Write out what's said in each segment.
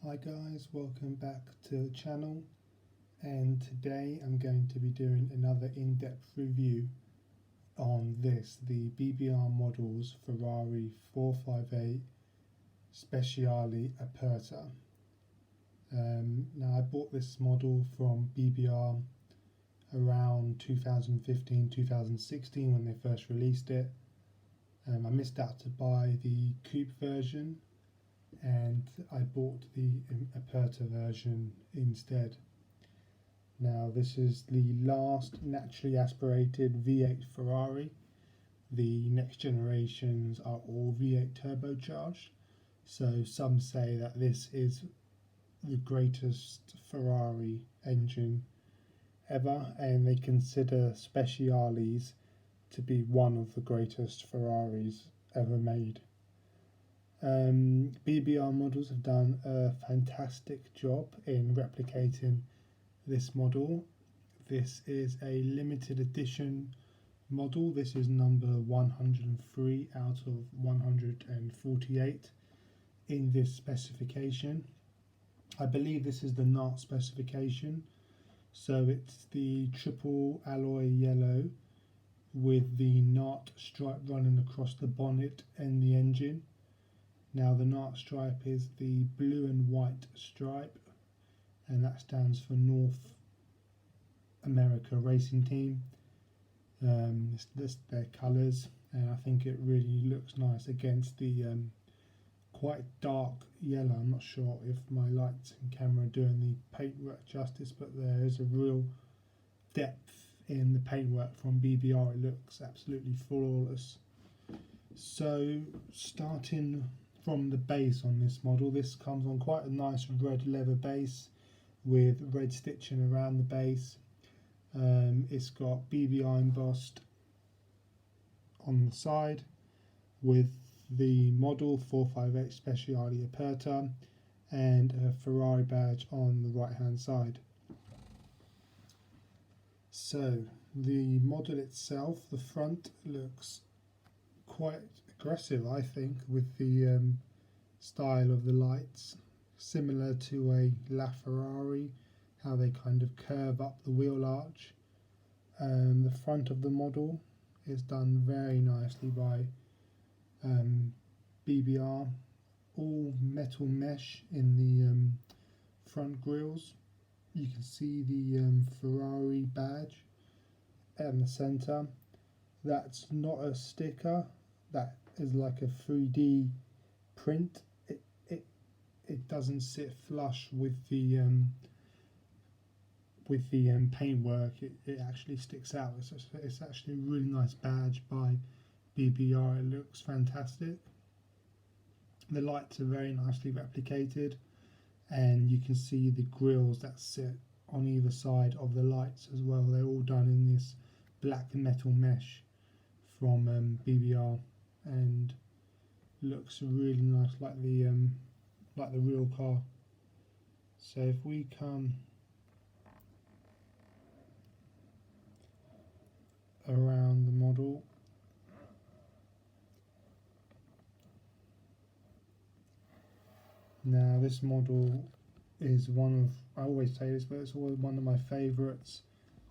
Hi guys, welcome back to the channel, and today I'm going to be doing another in-depth review on the BBR models Ferrari 458 Speciale Aperta. Now I bought this model from BBR around 2015-2016 when they first released it. I missed out to buy the coupe version, and I bought the Aperta version instead. Now this is the last naturally aspirated V8 Ferrari. The next generations are all V8 turbocharged, so some say that this is the greatest Ferrari engine ever, and they consider Speciales to be one of the greatest Ferraris ever made. BBR models have done a fantastic job in replicating this model. This is a limited edition model. This is number 103 out of 148 in this specification. I believe this is the NART specification, so it's the triple alloy yellow with the NART stripe running across the bonnet and the engine. Now the NART stripe is the blue and white stripe, and that stands for North America Racing Team. This their colours, and I think it really looks nice against the quite dark yellow. I'm not sure if my lights and camera are doing the paintwork justice, but there is a real depth in the paintwork from BBR. It looks absolutely flawless. So starting from the base on this model, this comes on quite a nice red leather base with red stitching around the base. It's got BBR embossed on the side with the model 458 Speciale Aperta and a Ferrari badge on the right hand side. So the model itself, the front looks quite aggressive, I think, with the style of the lights, similar to a LaFerrari, how they kind of curve up the wheel arch. The front of the model is done very nicely by BBR, all metal mesh in the front grills. You can see the Ferrari badge in the centre. That's not a sticker, that is like a 3D print. It doesn't sit flush with the paintwork. It actually sticks out. It's actually a really nice badge by BBR. It looks fantastic. The lights are very nicely replicated, and you can see the grills that sit on either side of the lights as well. They're all done in this black metal mesh from BBR, and looks really nice, like the real car. So if we come around the model, now this model is one of, I always say this, but it's always one of my favourites.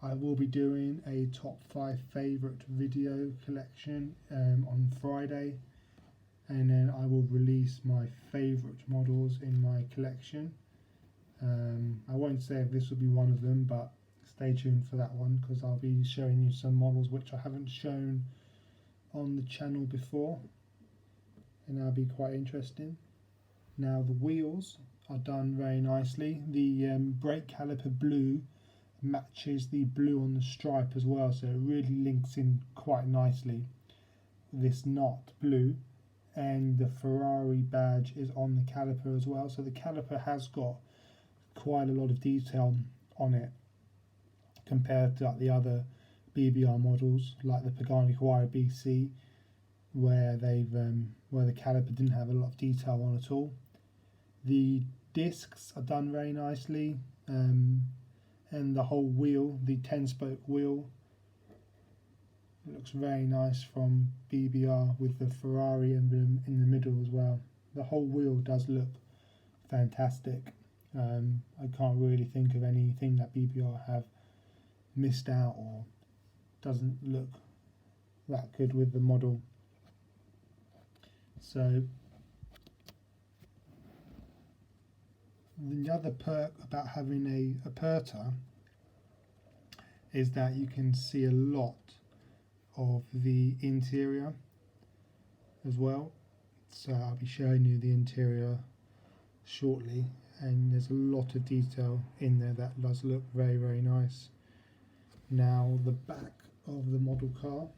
I will be doing a top 5 favourite video collection on Friday, and then I will release my favourite models in my collection. I won't say if this will be one of them, but stay tuned for that one, because I'll be showing you some models which I haven't shown on the channel before, and that'll be quite interesting. Now the wheels are done very nicely. The brake caliper blue matches the blue on the stripe as well, so it really links in quite nicely. This NART blue, and the Ferrari badge is on the caliper as well, so the caliper has got quite a lot of detail on it compared to the other BBR models like the Pagani Huayra BC, where the caliper didn't have a lot of detail on at all. The discs are done very nicely, and the whole wheel, the 10-spoke wheel, looks very nice from BBR with the Ferrari emblem in the middle as well. The whole wheel does look fantastic. I can't really think of anything that BBR have missed out or doesn't look that good with the model. So the other perk about having a Aperta is that you can see a lot of the interior as well. So I'll be showing you the interior shortly, and there's a lot of detail in there that does look very, very nice. Now the back of the model car,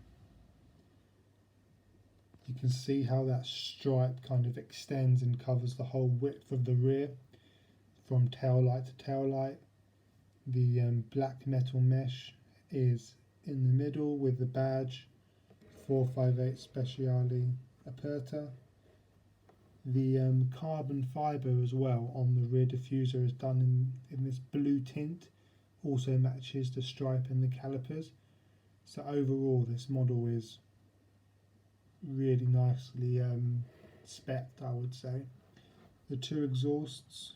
you can see how that stripe kind of extends and covers the whole width of the rear from tail light to tail light. The black metal mesh is in the middle with the badge 458 Speciale Aperta. The carbon fibre as well on the rear diffuser is done in this blue tint, also matches the stripe and the calipers. So overall this model is really nicely spec'd, I would say. The two exhausts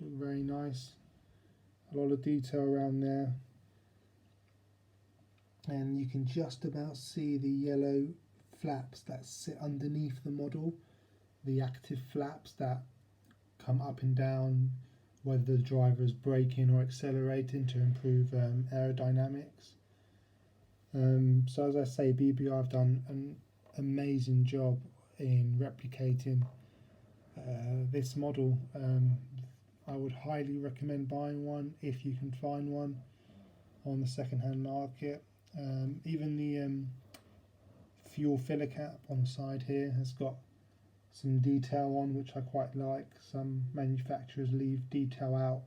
look very nice, a lot of detail around there, and you can just about see the yellow flaps that sit underneath the model, the active flaps that come up and down whether the driver is braking or accelerating to improve aerodynamics. So as I say, BBR have done an amazing job in replicating this model. I would highly recommend buying one if you can find one on the second-hand market. Even the fuel filler cap on the side here has got some detail on, which I quite like. Some manufacturers leave detail out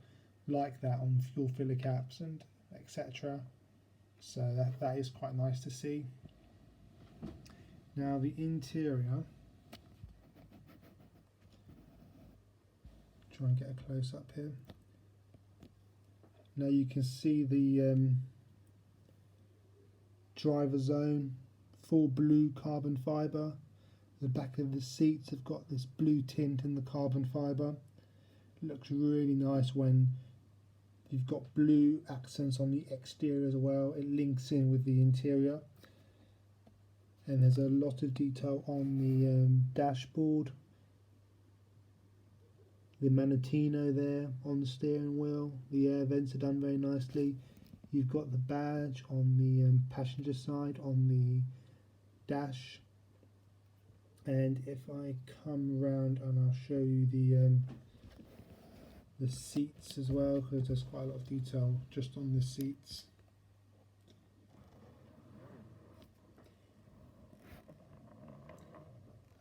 like that on fuel filler caps and etc. So that is quite nice to see. Now the interior, try and get a close up here. Now you can see the driver zone, full blue carbon fibre. The back of the seats have got this blue tint in the carbon fibre. It looks really nice when you've got blue accents on the exterior as well. It links in with the interior. And there's a lot of detail on the dashboard. The Manatino there on the steering wheel. The air vents are done very nicely. You've got the badge on the passenger side on the dash. And if I come around and I'll show you the seats as well, because there's quite a lot of detail just on the seats.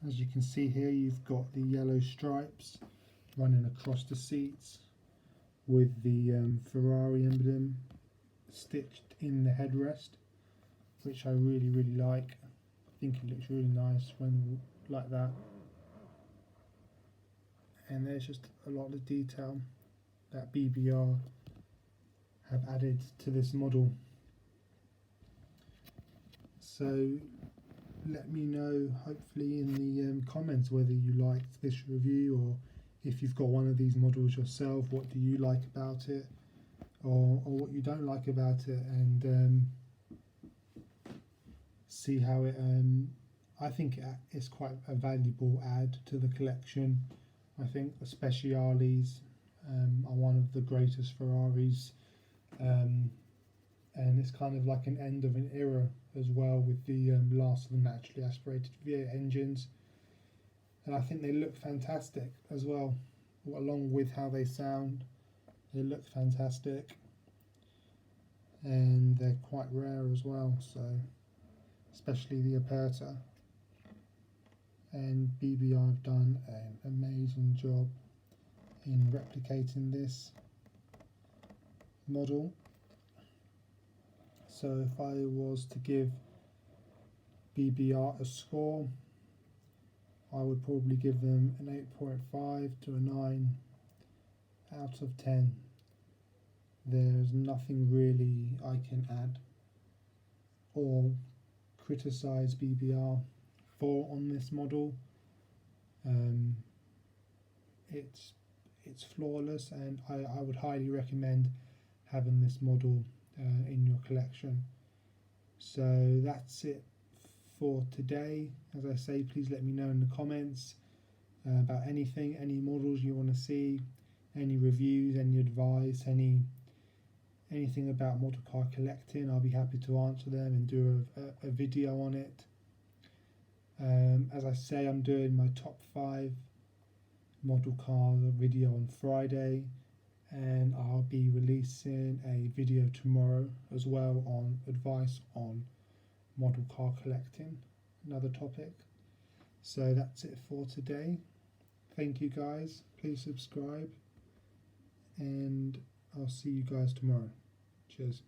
As you can see here, you've got the yellow stripes running across the seats with the Ferrari emblem stitched in the headrest, which I really, really like. I think it looks really nice when like that. And there's just a lot of detail that BBR have added to this model. So let me know hopefully in the comments whether you liked this review, or if you've got one of these models yourself, what do you like about it, or what you don't like about it, and see how it I think it's quite a valuable add to the collection. I think the Speciales are one of the greatest Ferraris, and it's kind of like an end of an era as well, with the last of the naturally aspirated V8 engines, and I think they look fantastic as well, along with how they sound. They look fantastic, and they're quite rare as well, so especially the Aperta. And BBR have done an amazing job in replicating this model. So if I was to give BBR a score, I would probably give them an 8.5 to a 9 out of 10. There's nothing really I can add or criticize BBR for on this model. it's flawless, and I would highly recommend having this model in your collection. So that's it for today. As I say, please let me know in the comments about anything, any models you want to see, any reviews, any advice, anything about model car collecting. I'll be happy to answer them and do a video on it. As I say, I'm doing my top 5 model car video on Friday, and I'll be releasing a video tomorrow as well on advice on model car collecting, another topic. So that's it for today. Thank you guys, please subscribe, and I'll see you guys tomorrow. Cheers.